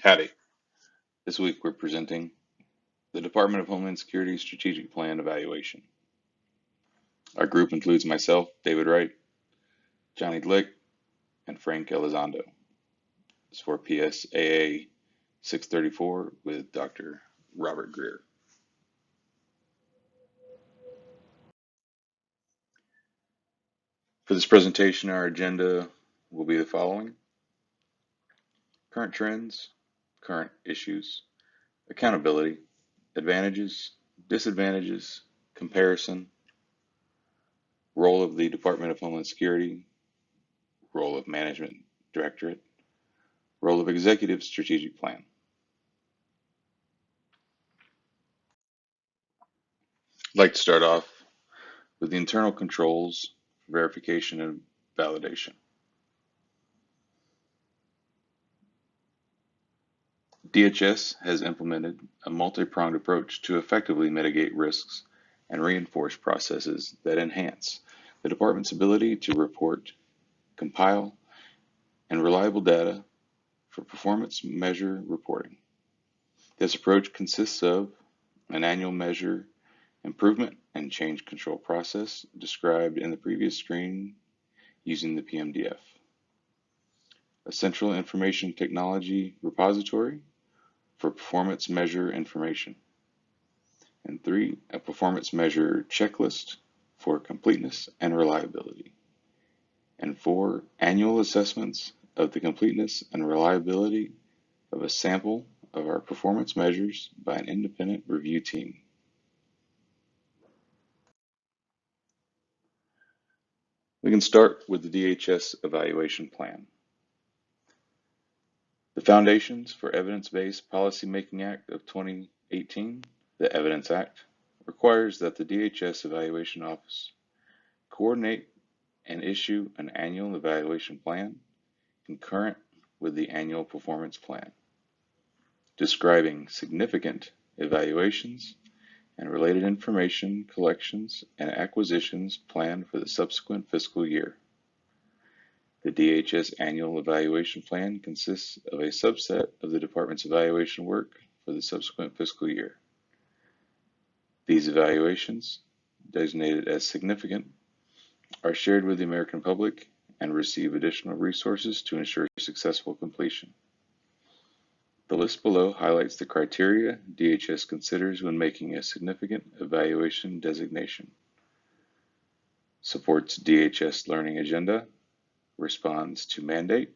Howdy. This week we're presenting the Department of Homeland Security Strategic Plan Evaluation. Our group includes myself, David Wright, Jonni Glick, and Frank Elizondo. It's for PSAA 634 with Dr. Robert Greer. For this presentation, our agenda will be the following: current trends, current issues, accountability, advantages, disadvantages, comparison, role of the Department of Homeland Security, role of Management Directorate, role of Executive Strategic Plan. I'd like to start off with the internal controls, verification, and validation. DHS has implemented a multi-pronged approach to effectively mitigate risks and reinforce processes that enhance the department's ability to report, compile, and reliable data for performance measure reporting. This approach consists of an annual measure improvement and change control process described in the previous screen using the PMDF, a central information technology repository for performance measure information, and 3, a performance measure checklist for completeness and reliability, and 4, annual assessments of the completeness and reliability of a sample of our performance measures by an independent review team. We can start with the DHS evaluation plan. The Foundations for Evidence-Based Policymaking Act of 2018, the Evidence Act, requires that the DHS Evaluation Office coordinate and issue an annual evaluation plan concurrent with the annual performance plan, describing significant evaluations and related information collections and acquisitions planned for the subsequent fiscal year. The DHS annual evaluation plan consists of a subset of the department's evaluation work for the subsequent fiscal year. These evaluations, designated as significant, are shared with the American public and receive additional resources to ensure successful completion. The list below highlights the criteria DHS considers when making a significant evaluation designation. Supports DHS learning agenda, responds to mandate,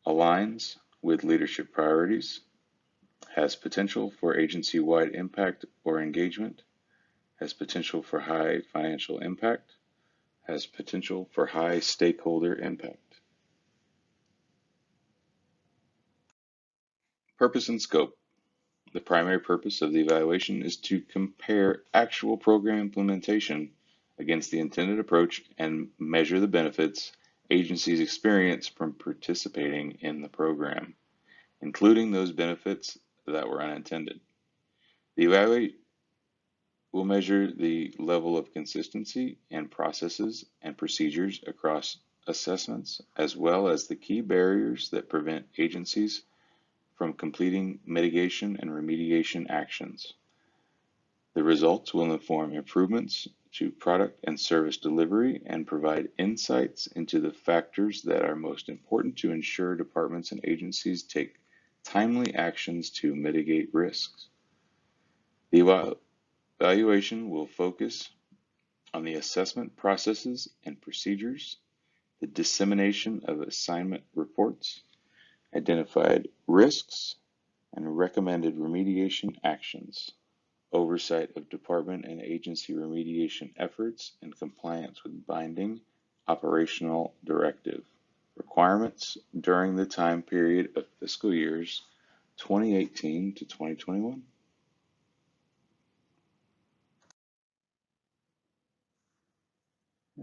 aligns with leadership priorities, has potential for agency-wide impact or engagement, has potential for high financial impact, has potential for high stakeholder impact. Purpose and scope. The primary purpose of the evaluation is to compare actual program implementation against the intended approach and measure the benefits agencies experience from participating in the program, including those benefits that were unintended. The evaluate will measure the level of consistency in processes and procedures across assessments, as well as the key barriers that prevent agencies from completing mitigation and remediation actions. The results will inform improvements to product and service delivery and provide insights into the factors that are most important to ensure departments and agencies take timely actions to mitigate risks. The evaluation will focus on the assessment processes and procedures, the dissemination of assignment reports, identified risks, and recommended remediation actions, oversight of department and agency remediation efforts in compliance with binding operational directive requirements during the time period of fiscal years 2018 to 2021.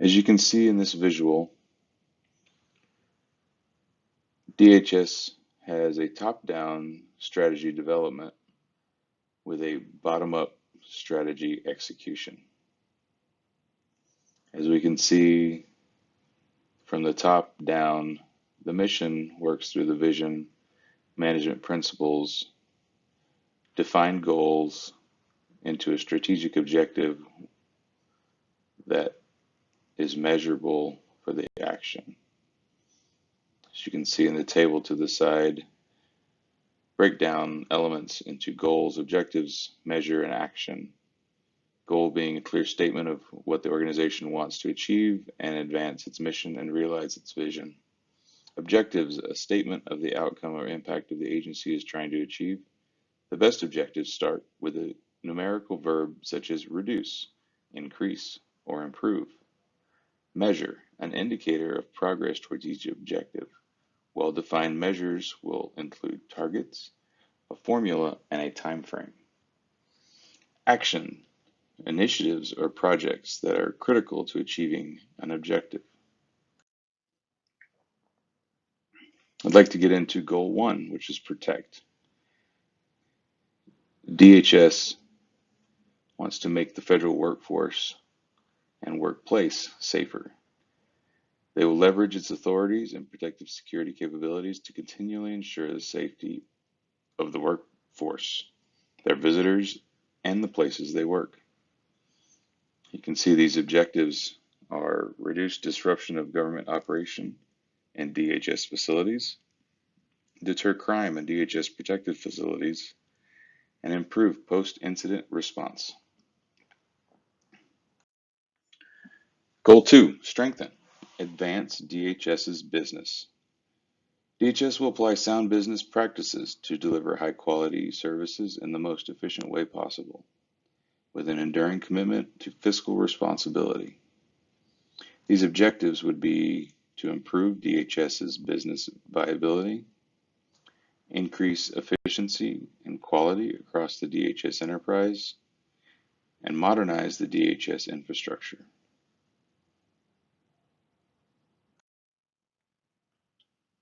As you can see in this visual, DHS has a top-down strategy development with a bottom-up strategy execution. As we can see from the top down, the mission works through the vision, management principles, define goals into a strategic objective that is measurable for the action. As you can see in the table to the side, break down elements into goals, objectives, measure, and action. Goal being a clear statement of what the organization wants to achieve and advance its mission and realize its vision. Objectives, a statement of the outcome or impact of the agency is trying to achieve. The best objectives start with a numerical verb such as reduce, increase, or improve. Measure, an indicator of progress towards each objective. Well-defined measures will include targets, a formula, and a time frame. Action, initiatives or projects that are critical to achieving an objective. I'd like to get into goal 1, which is protect. DHS wants to make the federal workforce and workplace safer. They will leverage its authorities and protective security capabilities to continually ensure the safety of the workforce, their visitors, and the places they work. You can see these objectives are reduce disruption of government operation in DHS facilities, deter crime in DHS protected facilities, and improve post-incident response. Goal 2, strengthen. Advance DHS's business. DHS will apply sound business practices to deliver high-quality services in the most efficient way possible, with an enduring commitment to fiscal responsibility. These objectives would be to improve DHS's business viability, increase efficiency and quality across the DHS enterprise, and modernize the DHS infrastructure.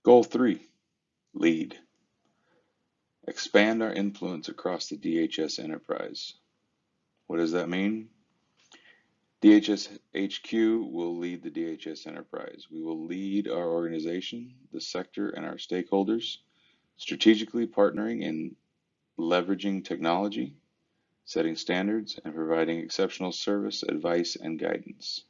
Goal 3, lead. Expand our influence across the DHS enterprise. What does that mean? DHS HQ will lead the DHS enterprise. We will lead our organization, the sector, and our stakeholders, strategically partnering in leveraging technology, setting standards, and providing exceptional service, advice, and guidance.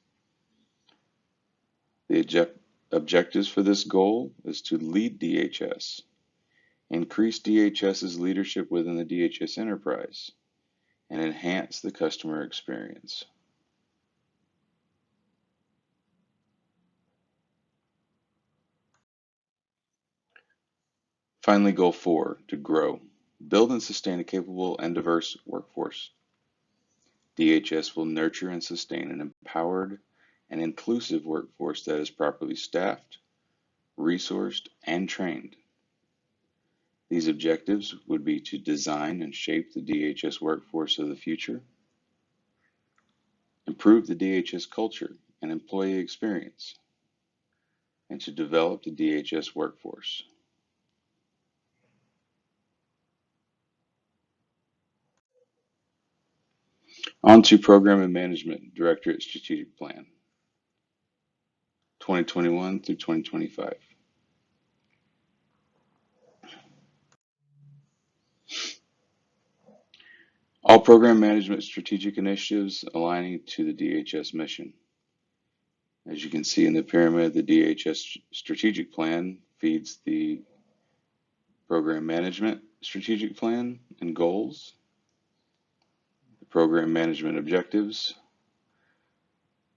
The objectives for this goal is to lead DHS, increase DHS's leadership within the DHS enterprise, and enhance the customer experience. Finally, goal 4, to grow. Build and sustain a capable and diverse workforce. DHS will nurture and sustain an empowered and inclusive workforce that is properly staffed, resourced, and trained. These objectives would be to design and shape the DHS workforce of the future, improve the DHS culture and employee experience, and to develop the DHS workforce. On to Program and Management Directorate Strategic Plan, 2021 through 2025. All program management strategic initiatives aligning to the DHS mission. As you can see in the pyramid, the DHS strategic plan feeds the program management strategic plan and goals, the program management objectives,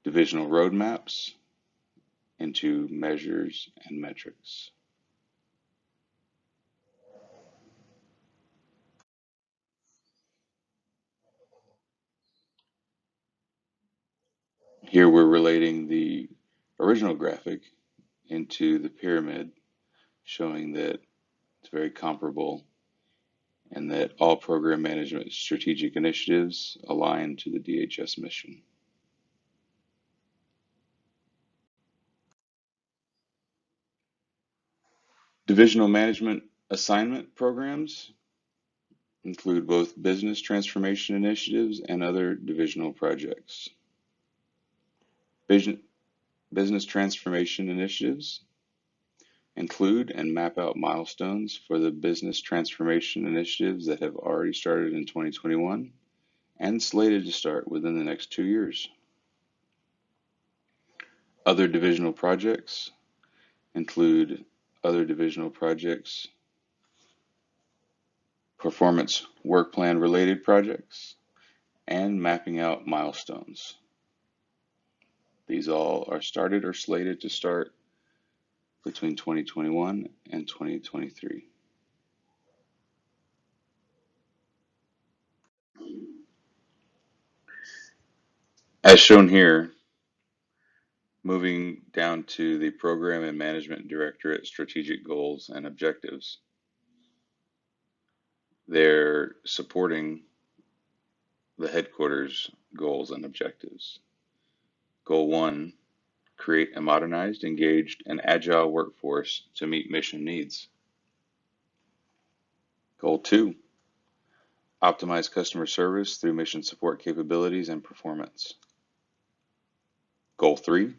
divisional roadmaps, into measures and metrics. Here we're relating the original graphic into the pyramid, showing that it's very comparable and that all program management strategic initiatives align to the DHS mission. Divisional management assignment programs include both business transformation initiatives and other divisional projects. Business transformation initiatives Include and map out milestones for the business transformation initiatives that have already started in 2021 and slated to start within the next 2 years. Other divisional projects include other divisional projects, performance work plan related projects, and mapping out milestones. These all are started or slated to start between 2021 and 2023. As shown here, moving down to the Program and Management Directorate strategic goals and objectives, they're supporting the headquarters goals and objectives. Goal 1, create a modernized, engaged, and agile workforce to meet mission needs. Goal 2, optimize customer service through mission support capabilities and performance. Goal 3,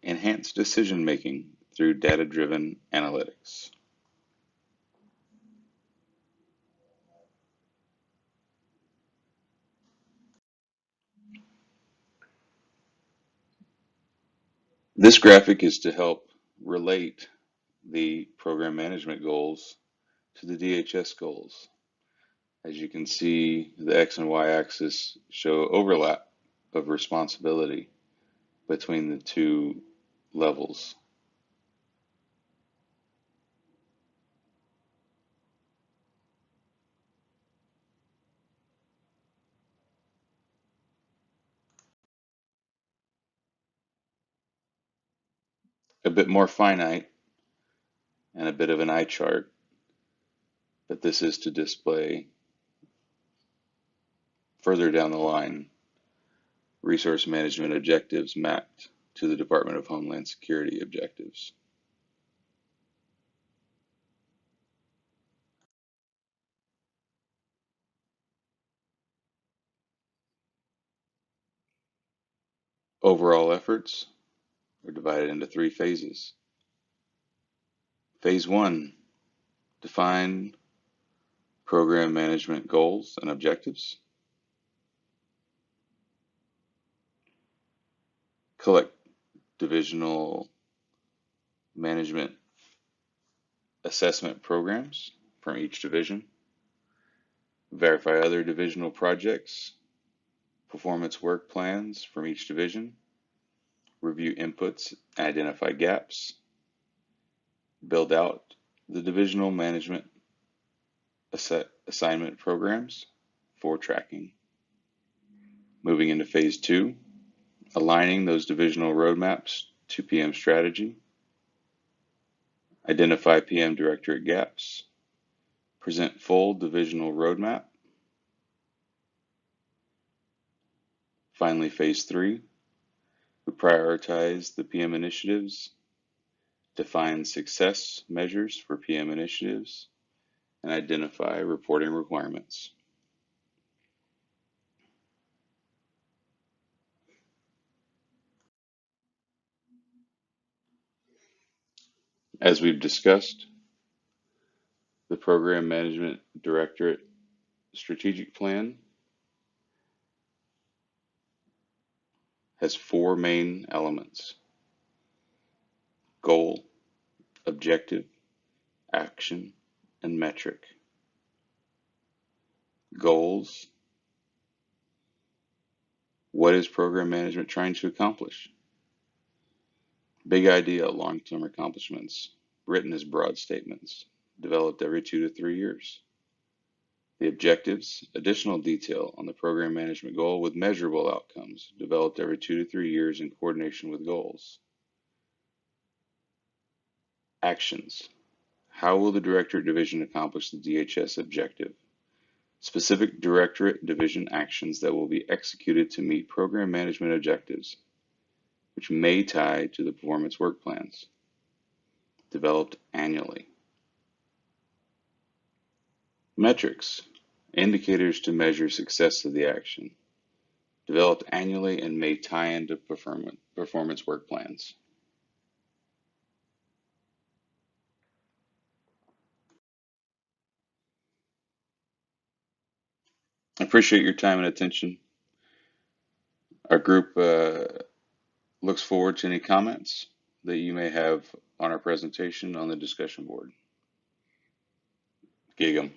enhance decision making through data-driven analytics. This graphic is to help relate the program management goals to the DHS goals. As you can see, the X and Y axis show overlap of responsibility between the two levels. A bit more finite and a bit of an eye chart, but this is to display further down the line resource management objectives mapped to the Department of Homeland Security objectives. Overall efforts are divided into 3 phases. Phase 1, define program management goals and objectives. Collect divisional management assessment programs from each division. Verify other divisional projects, performance work plans from each division. Review inputs and identify gaps. Build out the divisional management assignment programs for tracking. Moving into phase 2, aligning those divisional roadmaps to PM strategy. Identify PM directorate gaps. Present full divisional roadmap. Finally, phase 3, we prioritize the PM initiatives, define success measures for PM initiatives, and identify reporting requirements. As we've discussed, the Program Management Directorate Strategic Plan has 4 main elements: goal, objective, action, and metric. Goals: what is program management trying to accomplish? Big idea, long-term accomplishments, written as broad statements, developed every 2 to 3 years. The objectives, additional detail on the program management goal with measurable outcomes, developed every 2 to 3 years in coordination with goals. Actions. How will the Directorate Division accomplish the DHS objective? Specific Directorate Division actions that will be executed to meet program management objectives, which may tie to the performance work plans, developed annually. Metrics. Indicators to measure success of the action, developed annually and may tie into performance work plans. I appreciate your time and attention. Our group looks forward to any comments that you may have on our presentation on the discussion board. Gig 'em.